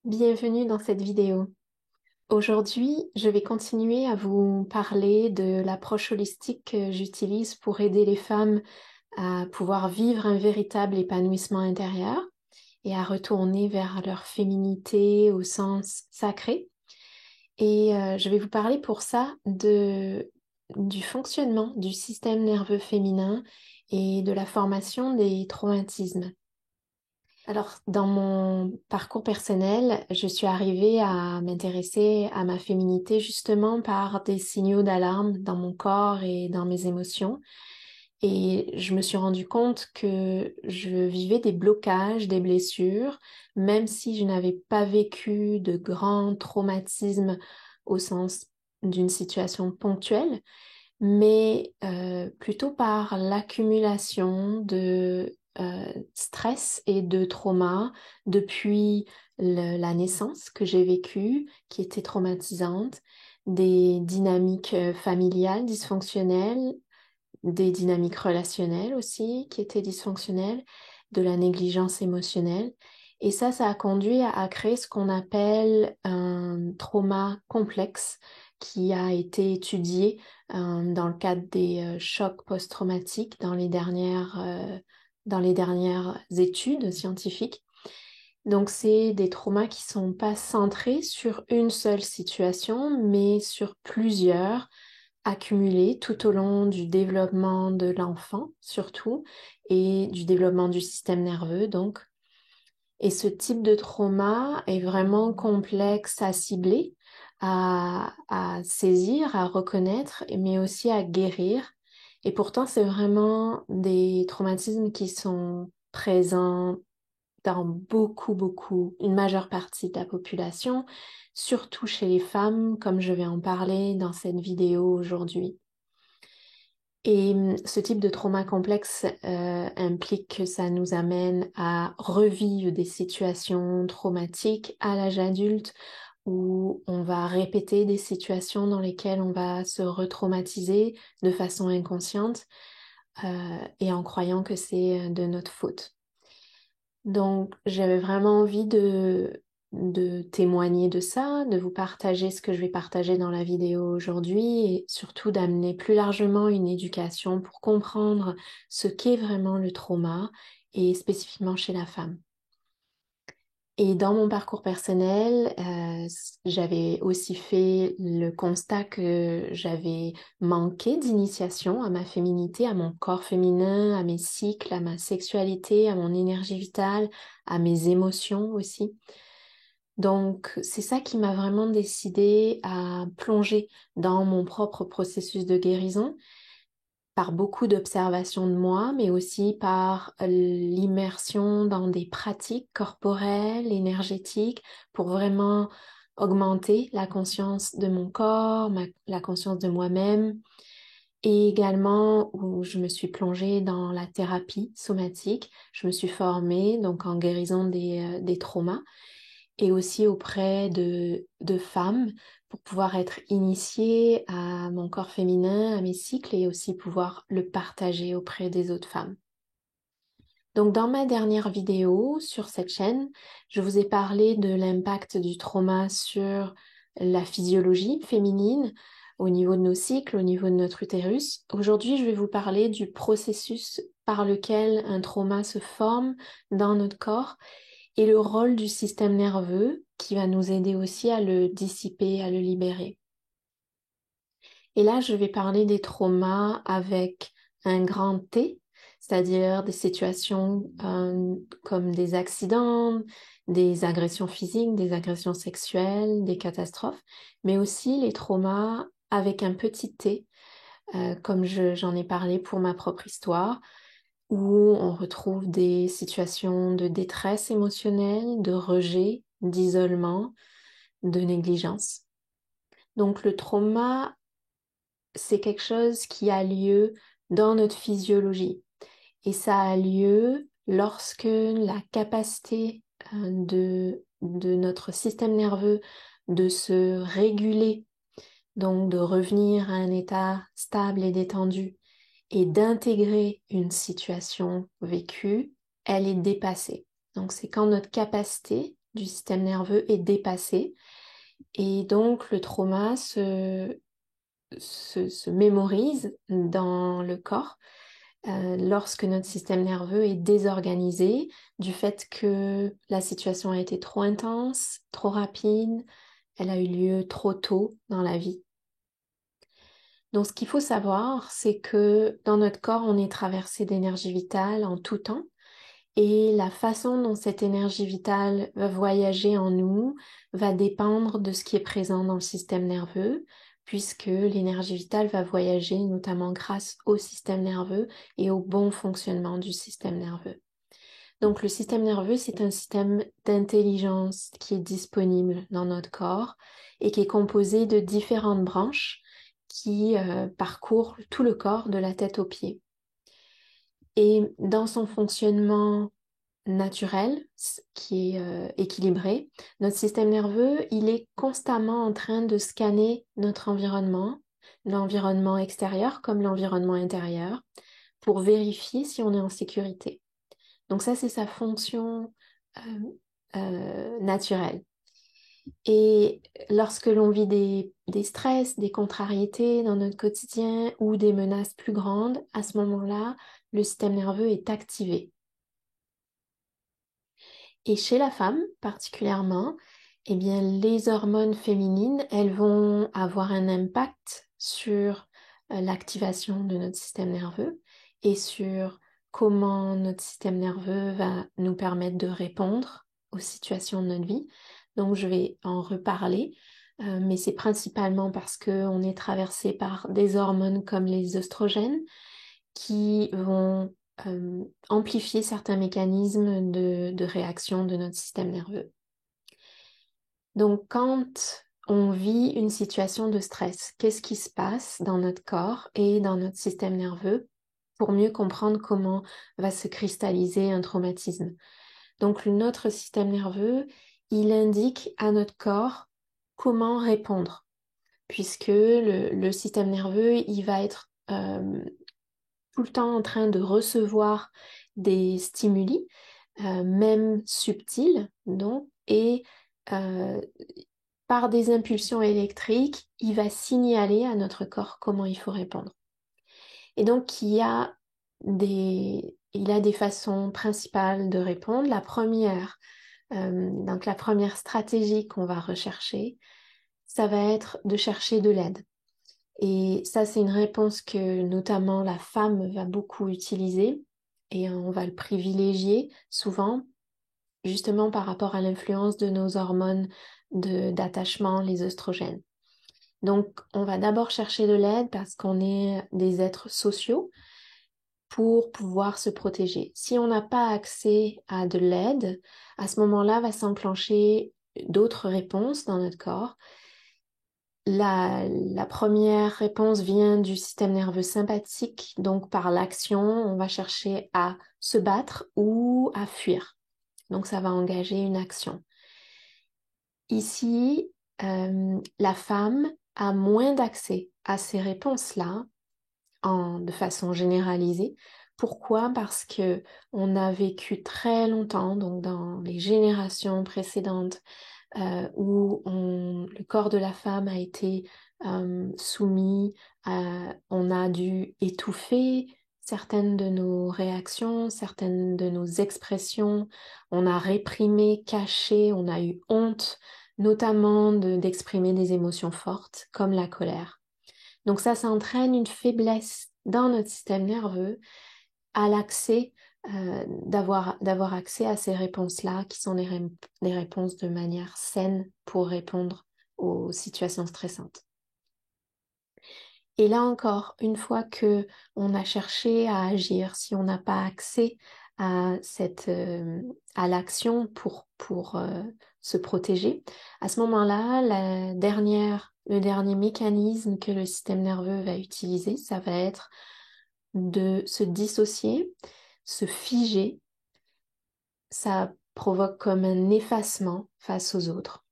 Bienvenue dans cette vidéo. Aujourd'hui, je vais continuer à vous parler de l'approche holistique que j'utilise pour aider les femmes à pouvoir vivre un véritable épanouissement intérieur et à retourner vers leur féminité au sens sacré. Et je vais vous parler pour ça du fonctionnement du système nerveux féminin et de la formation des traumatismes. Alors, dans mon parcours personnel, je suis arrivée à m'intéresser à ma féminité justement par des signaux d'alarme dans mon corps et dans mes émotions. Et je me suis rendu compte que je vivais des blocages, des blessures, même si je n'avais pas vécu de grands traumatismes au sens d'une situation ponctuelle, mais plutôt par l'accumulation de stress et de trauma depuis la naissance que j'ai vécue, qui était traumatisante, des dynamiques familiales dysfonctionnelles, des dynamiques relationnelles aussi qui étaient dysfonctionnelles, de la négligence émotionnelle. Et ça a conduit à créer ce qu'on appelle un trauma complexe qui a été étudié dans le cadre des chocs post-traumatiques dans les dernières études scientifiques. Donc, c'est des traumas qui sont pas centrés sur une seule situation, mais sur plusieurs accumulés tout au long du développement de l'enfant, surtout, et du développement du système nerveux, donc. Et ce type de trauma est vraiment complexe à cibler, à saisir, à reconnaître, mais aussi à guérir. Et pourtant, c'est vraiment des traumatismes qui sont présents dans une majeure partie de la population, surtout chez les femmes, comme je vais en parler dans cette vidéo aujourd'hui. Et ce type de trauma complexe implique que ça nous amène à revivre des situations traumatiques à l'âge adulte où on va répéter des situations dans lesquelles on va se retraumatiser de façon inconsciente et en croyant que c'est de notre faute. Donc, j'avais vraiment envie de témoigner de ça, de vous partager ce que je vais partager dans la vidéo aujourd'hui et surtout d'amener plus largement une éducation pour comprendre ce qu'est vraiment le trauma et spécifiquement chez la femme. Et dans mon parcours personnel, j'avais aussi fait le constat que j'avais manqué d'initiation à ma féminité, à mon corps féminin, à mes cycles, à ma sexualité, à mon énergie vitale, à mes émotions aussi. Donc, c'est ça qui m'a vraiment décidée à plonger dans mon propre processus de guérison par beaucoup d'observations de moi, mais aussi par l'immersion dans des pratiques corporelles, énergétiques, pour vraiment augmenter la conscience de mon corps, la conscience de moi-même, et également où je me suis plongée dans la thérapie somatique. Je me suis formée donc en guérison des traumas et aussi auprès de femmes pour pouvoir être initiée à mon corps féminin, à mes cycles et aussi pouvoir le partager auprès des autres femmes. Donc dans ma dernière vidéo sur cette chaîne, je vous ai parlé de l'impact du trauma sur la physiologie féminine au niveau de nos cycles, au niveau de notre utérus. Aujourd'hui, je vais vous parler du processus par lequel un trauma se forme dans notre corps et le rôle du système nerveux qui va nous aider aussi à le dissiper, à le libérer. Et là, je vais parler des traumas avec un grand T, c'est-à-dire des situations comme des accidents, des agressions physiques, des agressions sexuelles, des catastrophes, mais aussi les traumas avec un petit T, comme j'en ai parlé pour ma propre histoire, où on retrouve des situations de détresse émotionnelle, de rejet, d'isolement, de négligence. Donc le trauma, c'est quelque chose qui a lieu dans notre physiologie et ça a lieu lorsque la capacité de notre système nerveux de se réguler, donc de revenir à un état stable et détendu et d'intégrer une situation vécue, elle est dépassée. Donc c'est quand notre capacité du système nerveux est dépassé. Et donc, le trauma se mémorise dans le corps lorsque notre système nerveux est désorganisé du fait que la situation a été trop intense, trop rapide, elle a eu lieu trop tôt dans la vie. Donc, ce qu'il faut savoir, c'est que dans notre corps, on est traversé d'énergie vitale en tout temps. Et la façon dont cette énergie vitale va voyager en nous va dépendre de ce qui est présent dans le système nerveux, puisque l'énergie vitale va voyager notamment grâce au système nerveux et au bon fonctionnement du système nerveux. Donc le système nerveux, c'est un système d'intelligence qui est disponible dans notre corps et qui est composé de différentes branches qui parcourent tout le corps de la tête aux pieds. Et dans son fonctionnement naturel, qui est équilibré, notre système nerveux, il est constamment en train de scanner notre environnement, l'environnement extérieur comme l'environnement intérieur, pour vérifier si on est en sécurité. Donc ça, c'est sa fonction naturelle. Et lorsque l'on vit des stress, des contrariétés dans notre quotidien ou des menaces plus grandes, à ce moment-là, le système nerveux est activé. Et chez la femme particulièrement, eh bien, les hormones féminines, elles vont avoir un impact sur l'activation de notre système nerveux et sur comment notre système nerveux va nous permettre de répondre aux situations de notre vie. Donc, je vais en reparler, mais c'est principalement parce qu'on est traversé par des hormones comme les oestrogènes qui vont amplifier certains mécanismes de réaction de notre système nerveux. Donc, quand on vit une situation de stress, qu'est-ce qui se passe dans notre corps et dans notre système nerveux pour mieux comprendre comment va se cristalliser un traumatisme? Donc, notre système nerveux, il indique à notre corps comment répondre, puisque le système nerveux, il va être tout le temps en train de recevoir des stimuli, même subtils, donc, et euh, par des impulsions électriques, il va signaler à notre corps comment il faut répondre. Et donc, il a des façons principales de répondre. Donc la première stratégie qu'on va rechercher, ça va être de chercher de l'aide. Et ça, c'est une réponse que notamment la femme va beaucoup utiliser et on va le privilégier souvent, justement par rapport à l'influence de nos hormones d'attachement, les œstrogènes. Donc, on va d'abord chercher de l'aide parce qu'on est des êtres sociaux pour pouvoir se protéger. Si on n'a pas accès à de l'aide, à ce moment-là, va s'enclencher d'autres réponses dans notre corps. La première réponse vient du système nerveux sympathique, donc par l'action, on va chercher à se battre ou à fuir. Donc ça va engager une action. Ici, la femme a moins d'accès à ces réponses-là de façon généralisée. Pourquoi? Parce que on a vécu très longtemps, donc dans les générations précédentes, où le corps de la femme a été soumis, on a dû étouffer certaines de nos réactions, certaines de nos expressions, on a réprimé, caché, on a eu honte, notamment d'exprimer des émotions fortes comme la colère. Donc ça entraîne une faiblesse dans notre système nerveux à l'accès, d'avoir accès à ces réponses-là, qui sont des réponses de manière saine pour répondre aux situations stressantes. Et là encore, une fois que on a cherché à agir, si on n'a pas accès à l'action pour se protéger, à ce moment-là, le dernier mécanisme que le système nerveux va utiliser, ça va être de se dissocier, se figer. Ça provoque comme un effacement face aux autres.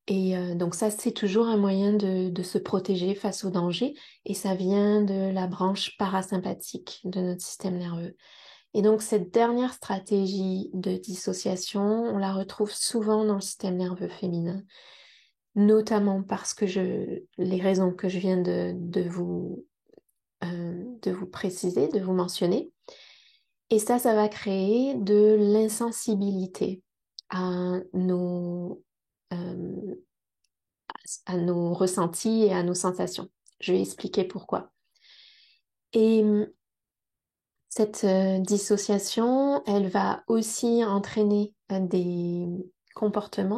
Et donc ça, c'est toujours un moyen de se protéger face au danger et ça vient de la branche parasympathique de notre système nerveux. Et donc cette dernière stratégie de dissociation, on la retrouve souvent dans le système nerveux féminin, notamment parce que les raisons que je viens de vous préciser, de vous mentionner. Et ça va créer de l'insensibilité à euh, à nos ressentis et à nos sensations. Je vais expliquer pourquoi. Et cette dissociation, elle va aussi entraîner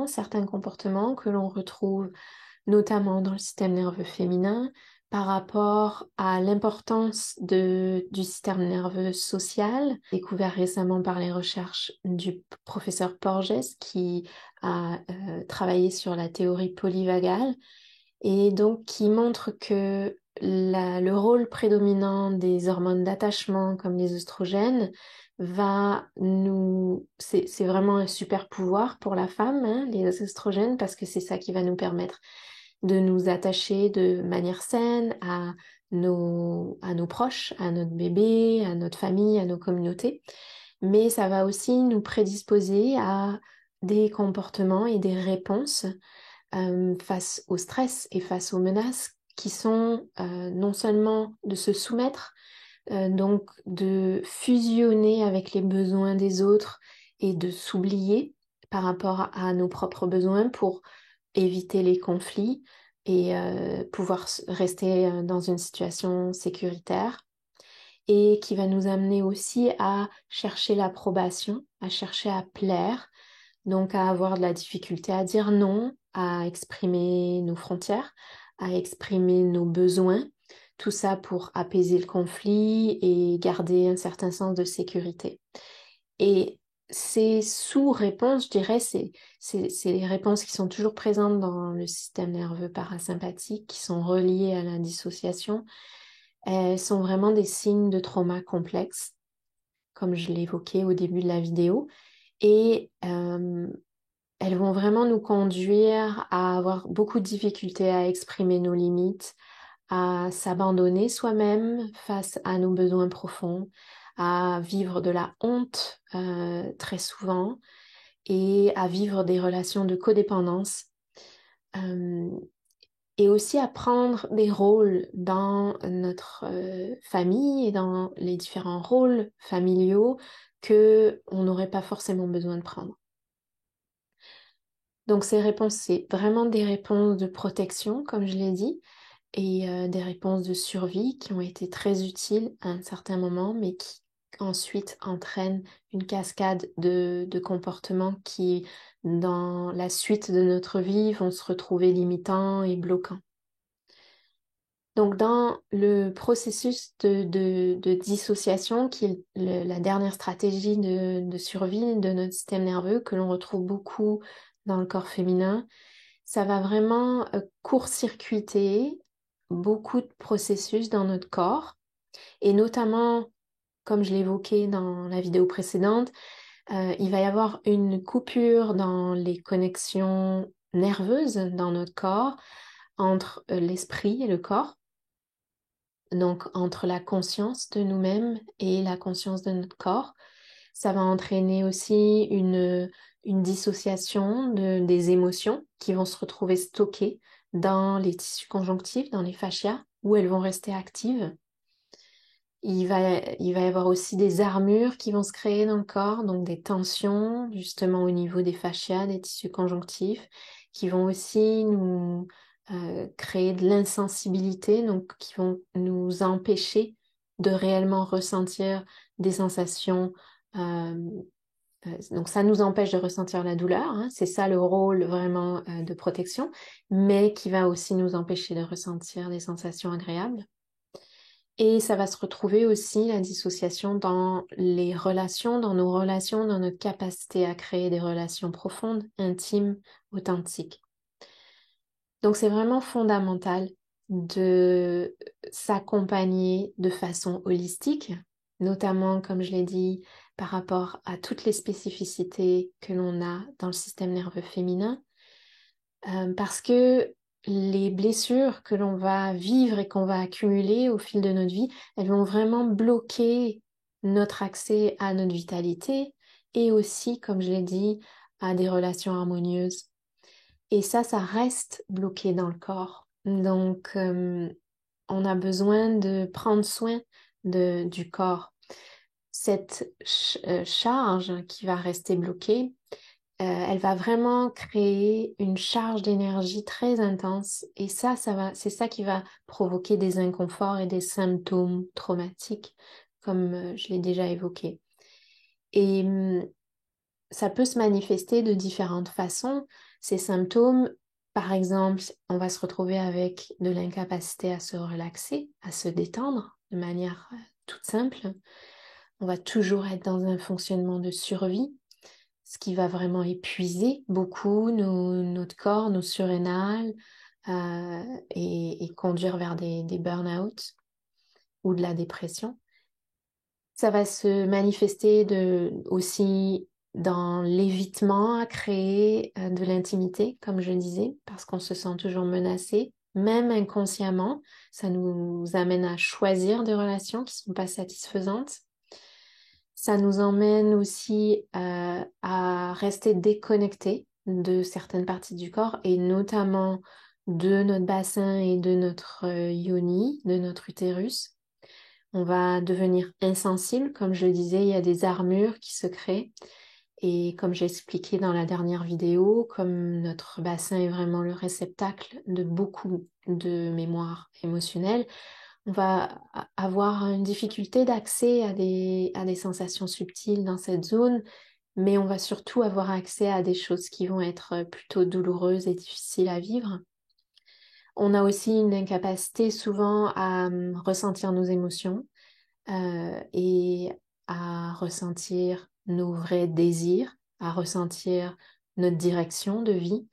certains comportements que l'on retrouve notamment dans le système nerveux féminin par rapport à l'importance du système nerveux social, découvert récemment par les recherches du professeur Porges qui a travaillé sur la théorie polyvagale et donc qui montre que le rôle prédominant des hormones d'attachement comme les oestrogènes c'est vraiment un super pouvoir pour la femme, hein, les oestrogènes, parce que c'est ça qui va nous permettre de nous attacher de manière saine à nos proches, à notre bébé, à notre famille, à nos communautés. Mais ça va aussi nous prédisposer à des comportements et des réponses face au stress et face aux menaces qui sont non seulement de se soumettre, donc de fusionner avec les besoins des autres et de s'oublier par rapport à nos propres besoins pour éviter les conflits et pouvoir rester dans une situation sécuritaire et qui va nous amener aussi à chercher l'approbation, à chercher à plaire, donc à avoir de la difficulté à dire non, à exprimer nos frontières, à exprimer nos besoins, tout ça pour apaiser le conflit et garder un certain sens de sécurité. Et ces sous-réponses, je dirais, c'est les réponses qui sont toujours présentes dans le système nerveux parasympathique, qui sont reliées à la dissociation. Elles sont vraiment des signes de trauma complexe, comme je l'évoquais au début de la vidéo. Et elles vont vraiment nous conduire à avoir beaucoup de difficultés à exprimer nos limites, à s'abandonner soi-même face à nos besoins profonds, à vivre de la honte très souvent et à vivre des relations de codépendance euh, et aussi à prendre des rôles dans notre famille et dans les différents rôles familiaux que on n'aurait pas forcément besoin de prendre. Donc ces réponses, c'est vraiment des réponses de protection, comme je l'ai dit, et des réponses de survie qui ont été très utiles à un certain moment, mais qui ensuite entraînent une cascade de comportements qui, dans la suite de notre vie, vont se retrouver limitants et bloquants. Donc, dans le processus de dissociation, qui est la dernière stratégie de survie de notre système nerveux, que l'on retrouve beaucoup dans le corps féminin, ça va vraiment court-circuiter beaucoup de processus dans notre corps, et notamment, comme je l'évoquais dans la vidéo précédente, il va y avoir une coupure dans les connexions nerveuses dans notre corps entre l'esprit et le corps. Donc, entre la conscience de nous-mêmes et la conscience de notre corps, ça va entraîner aussi une dissociation des émotions qui vont se retrouver stockées dans les tissus conjonctifs, dans les fascias, où elles vont rester actives. Il va y avoir aussi des armures qui vont se créer dans le corps, donc des tensions justement au niveau des fascias, des tissus conjonctifs, qui vont aussi nous créer de l'insensibilité, donc qui vont nous empêcher de réellement ressentir des sensations. euh, donc ça nous empêche de ressentir la douleur, hein, c'est ça le rôle vraiment de protection, mais qui va aussi nous empêcher de ressentir des sensations agréables. Et ça va se retrouver aussi, la dissociation, dans les relations, dans nos relations, dans notre capacité à créer des relations profondes, intimes, authentiques. Donc c'est vraiment fondamental de s'accompagner de façon holistique, notamment, comme je l'ai dit, par rapport à toutes les spécificités que l'on a dans le système nerveux féminin, parce que les blessures que l'on va vivre et qu'on va accumuler au fil de notre vie, elles vont vraiment bloquer notre accès à notre vitalité et aussi, comme je l'ai dit, à des relations harmonieuses. Et ça reste bloqué dans le corps. Donc, on a besoin de prendre soin du corps. Cette charge qui va rester bloquée, elle va vraiment créer une charge d'énergie très intense. Et c'est ça qui va provoquer des inconforts et des symptômes traumatiques, comme je l'ai déjà évoqué. Et ça peut se manifester de différentes façons. Ces symptômes, par exemple, on va se retrouver avec de l'incapacité à se relaxer, à se détendre de manière toute simple. On va toujours être dans un fonctionnement de survie, ce qui va vraiment épuiser beaucoup notre corps, nos surrénales, et conduire vers des burn-out ou de la dépression. Ça va se manifester aussi dans l'évitement à créer de l'intimité, comme je disais, parce qu'on se sent toujours menacé, même inconsciemment. Ça nous amène à choisir des relations qui ne sont pas satisfaisantes. Ça nous emmène aussi à rester déconnecté de certaines parties du corps et notamment de notre bassin et de notre yoni, de notre utérus. On va devenir insensible, comme je le disais, il y a des armures qui se créent. Et comme j'ai expliqué dans la dernière vidéo, comme notre bassin est vraiment le réceptacle de beaucoup de mémoires émotionnelles, on va avoir une difficulté d'accès à des sensations subtiles dans cette zone, mais on va surtout avoir accès à des choses qui vont être plutôt douloureuses et difficiles à vivre. On a aussi une incapacité souvent à ressentir nos émotions et à ressentir nos vrais désirs, à ressentir notre direction de vie.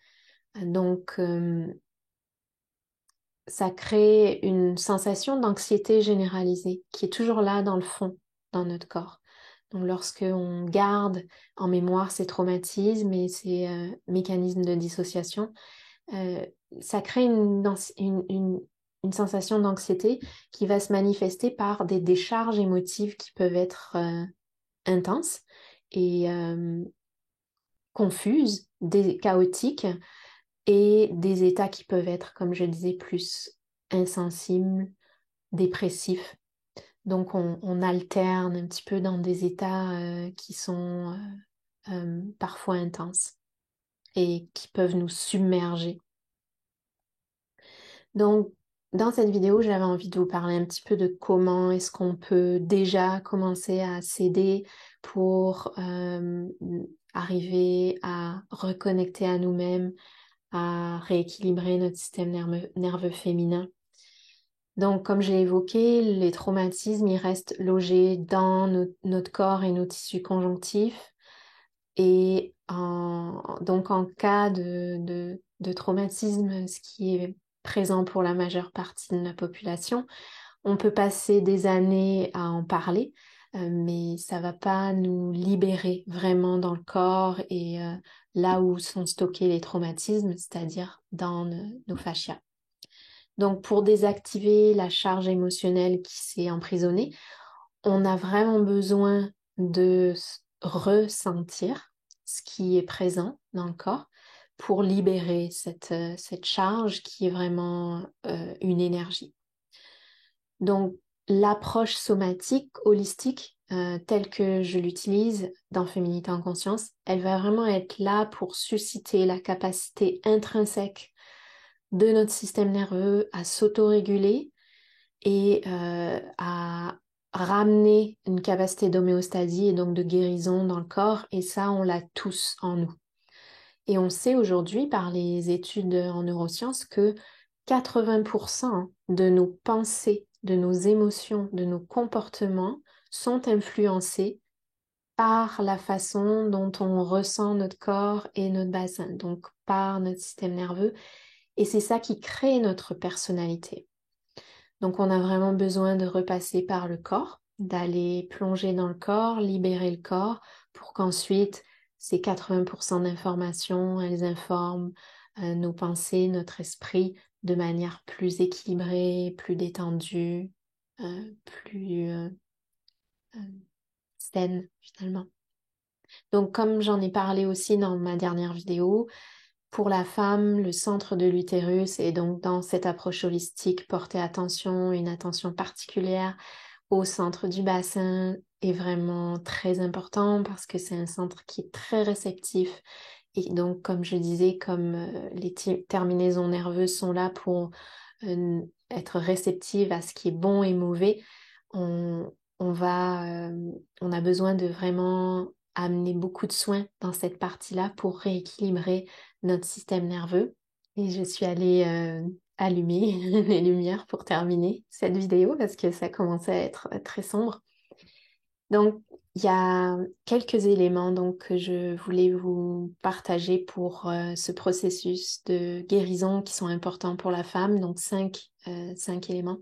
Donc, ça crée une sensation d'anxiété généralisée qui est toujours là dans le fond, dans notre corps. Donc, lorsqu'on garde en mémoire ces traumatismes et ces mécanismes de dissociation, euh, ça crée une sensation d'anxiété qui va se manifester par des décharges émotives qui peuvent être intenses et confuses, chaotiques, et des états qui peuvent être, comme je disais, plus insensibles, dépressifs. Donc on alterne un petit peu dans des états qui sont parfois intenses et qui peuvent nous submerger. Donc, dans cette vidéo, j'avais envie de vous parler un petit peu de comment est-ce qu'on peut déjà commencer à s'aider pour arriver à reconnecter à nous-mêmes, à rééquilibrer notre système nerveux féminin. Donc, comme j'ai évoqué, les traumatismes, ils restent logés dans notre corps et nos tissus conjonctifs. Et donc, en cas de traumatisme, ce qui est présent pour la majeure partie de la population, on peut passer des années à en parler, mais ça va pas nous libérer vraiment dans le corps et là où sont stockés les traumatismes, c'est-à-dire dans nos fascias. Donc, pour désactiver la charge émotionnelle qui s'est emprisonnée, on a vraiment besoin de ressentir ce qui est présent dans le corps pour libérer cette charge qui est vraiment une énergie. Donc, l'approche somatique, holistique, telle que je l'utilise dans Féminité en conscience, elle va vraiment être là pour susciter la capacité intrinsèque de notre système nerveux à s'autoréguler et à ramener une capacité d'homéostasie et donc de guérison dans le corps. Et ça, on l'a tous en nous. Et on sait aujourd'hui par les études en neurosciences que 80% de nos pensées, de nos émotions, de nos comportements sont influencés par la façon dont on ressent notre corps et notre bassin, donc par notre système nerveux. Et c'est ça qui crée notre personnalité. Donc on a vraiment besoin de repasser par le corps, d'aller plonger dans le corps, libérer le corps, pour qu'ensuite ces 80% d'informations, elles informent nos pensées, notre esprit de manière plus équilibrée, plus détendue, plus saine finalement. Donc comme j'en ai parlé aussi dans ma dernière vidéo, pour la femme, le centre de l'utérus et donc dans cette approche holistique, porter attention, une attention particulière au centre du bassin est vraiment très important parce que c'est un centre qui est très réceptif. Et donc, comme je disais, comme les terminaisons nerveuses sont là pour être réceptives à ce qui est bon et mauvais, on, on a besoin de vraiment amener beaucoup de soins dans cette partie-là pour rééquilibrer notre système nerveux. Et je suis allée allumer les lumières pour terminer cette vidéo parce que ça commençait à être très sombre. Donc, il y a quelques éléments donc, que je voulais vous partager pour ce processus de guérison qui sont importants pour la femme. Donc, cinq éléments.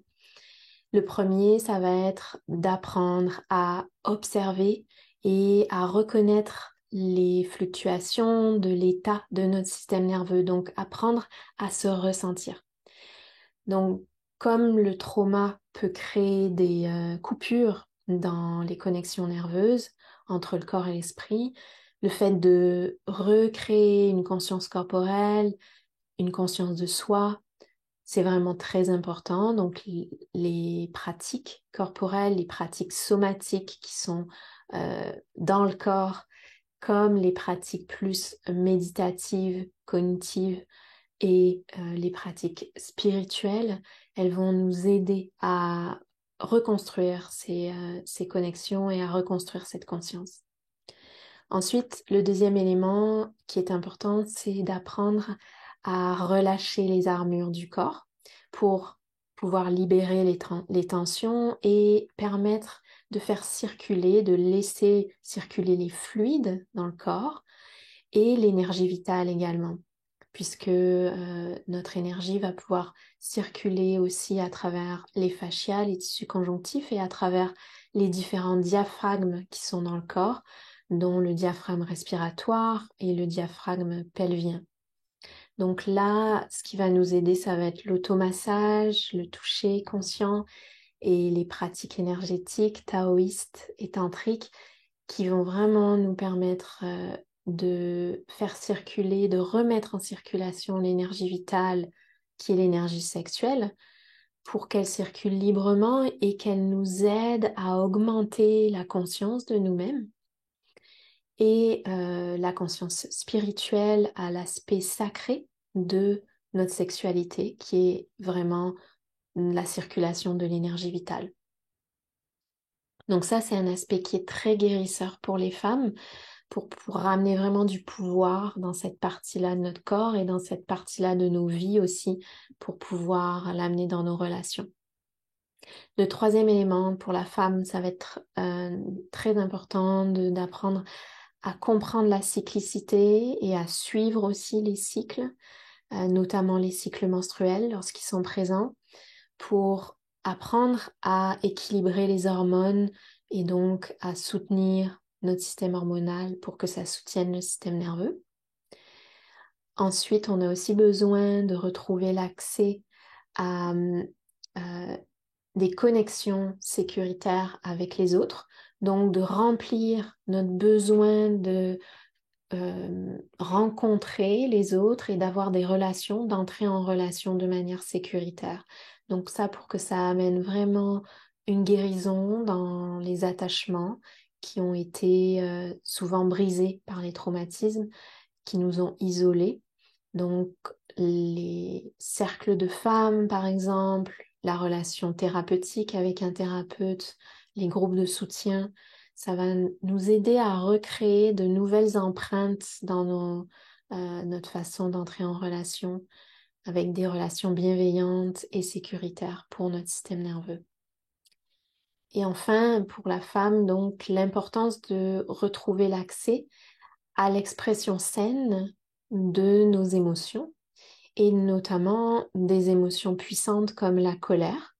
Le premier, ça va être d'apprendre à observer et à reconnaître les fluctuations de l'état de notre système nerveux. Donc, apprendre à se ressentir. Donc, comme le trauma peut créer des coupures dans les connexions nerveuses entre le corps et l'esprit, le fait de recréer une conscience corporelle, une conscience de soi, c'est vraiment très important. Donc, les pratiques corporelles, les pratiques somatiques qui sont dans le corps, comme les pratiques plus méditatives, cognitives, et les pratiques spirituelles, elles vont nous aider à reconstruire ces connexions et à reconstruire cette conscience. Ensuite, le deuxième élément qui est important, c'est d'apprendre à relâcher les armures du corps pour pouvoir libérer les tensions et permettre de faire circuler, de laisser circuler les fluides dans le corps et l'énergie vitale également, puisque notre énergie va pouvoir circuler aussi à travers les fascias, les tissus conjonctifs et à travers les différents diaphragmes qui sont dans le corps, dont le diaphragme respiratoire et le diaphragme pelvien. Donc là, ce qui va nous aider, ça va être l'automassage, le toucher conscient et les pratiques énergétiques taoïstes et tantriques qui vont vraiment nous permettre de faire circuler, de remettre en circulation l'énergie vitale qui est l'énergie sexuelle pour qu'elle circule librement et qu'elle nous aide à augmenter la conscience de nous-mêmes et la conscience spirituelle à l'aspect sacré de notre sexualité qui est vraiment la circulation de l'énergie vitale. Donc ça, c'est un aspect qui est très guérisseur pour les femmes, pour ramener vraiment du pouvoir dans cette partie-là de notre corps et dans cette partie-là de nos vies aussi, pour pouvoir l'amener dans nos relations. Le troisième élément pour la femme, ça va être très important d'apprendre à comprendre la cyclicité et à suivre aussi les cycles, notamment les cycles menstruels lorsqu'ils sont présents, pour apprendre à équilibrer les hormones et donc à soutenir notre système hormonal pour que ça soutienne le système nerveux. Ensuite, on a aussi besoin de retrouver l'accès à des connexions sécuritaires avec les autres, donc de remplir notre besoin de rencontrer les autres et d'avoir des relations, d'entrer en relation de manière sécuritaire. Donc ça, pour que ça amène vraiment une guérison dans les attachements qui ont été souvent brisés par les traumatismes, qui nous ont isolés. Donc les cercles de femmes, par exemple, la relation thérapeutique avec un thérapeute, les groupes de soutien, ça va nous aider à recréer de nouvelles empreintes dans notre façon d'entrer en relation avec des relations bienveillantes et sécuritaires pour notre système nerveux. Et enfin, pour la femme, donc, l'importance de retrouver l'accès à l'expression saine de nos émotions et notamment des émotions puissantes comme la colère.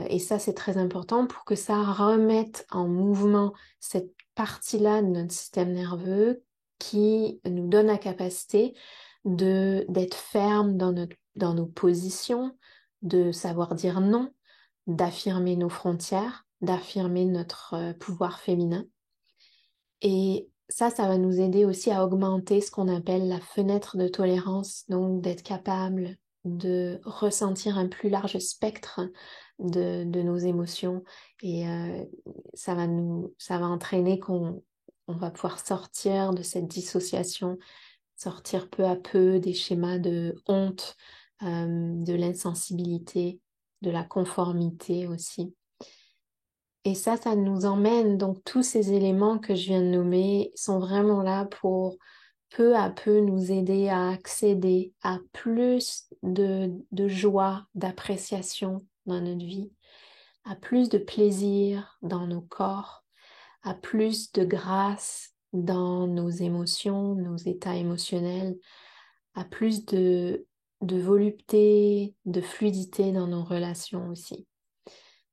Et ça, c'est très important pour que ça remette en mouvement cette partie-là de notre système nerveux qui nous donne la capacité d'être ferme dans nos positions, de savoir dire non, d'affirmer nos frontières d'affirmer notre pouvoir féminin. Et ça va nous aider aussi à augmenter ce qu'on appelle la fenêtre de tolérance, donc d'être capable de ressentir un plus large spectre de nos émotions. Et ça va entraîner qu'on va pouvoir sortir de cette dissociation, sortir peu à peu des schémas de honte, de l'insensibilité, de la conformité aussi. Et ça nous emmène, donc tous ces éléments que je viens de nommer sont vraiment là pour peu à peu nous aider à accéder à plus de joie, d'appréciation dans notre vie, à plus de plaisir dans nos corps, à plus de grâce dans nos émotions, nos états émotionnels, à plus de volupté, de fluidité dans nos relations aussi.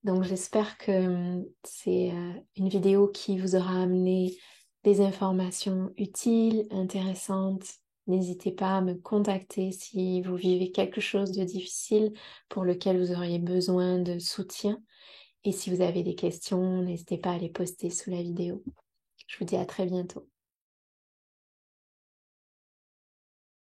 Donc j'espère que c'est une vidéo qui vous aura amené des informations utiles, intéressantes. N'hésitez pas à me contacter si vous vivez quelque chose de difficile pour lequel vous auriez besoin de soutien. Et si vous avez des questions, n'hésitez pas à les poster sous la vidéo. Je vous dis à très bientôt.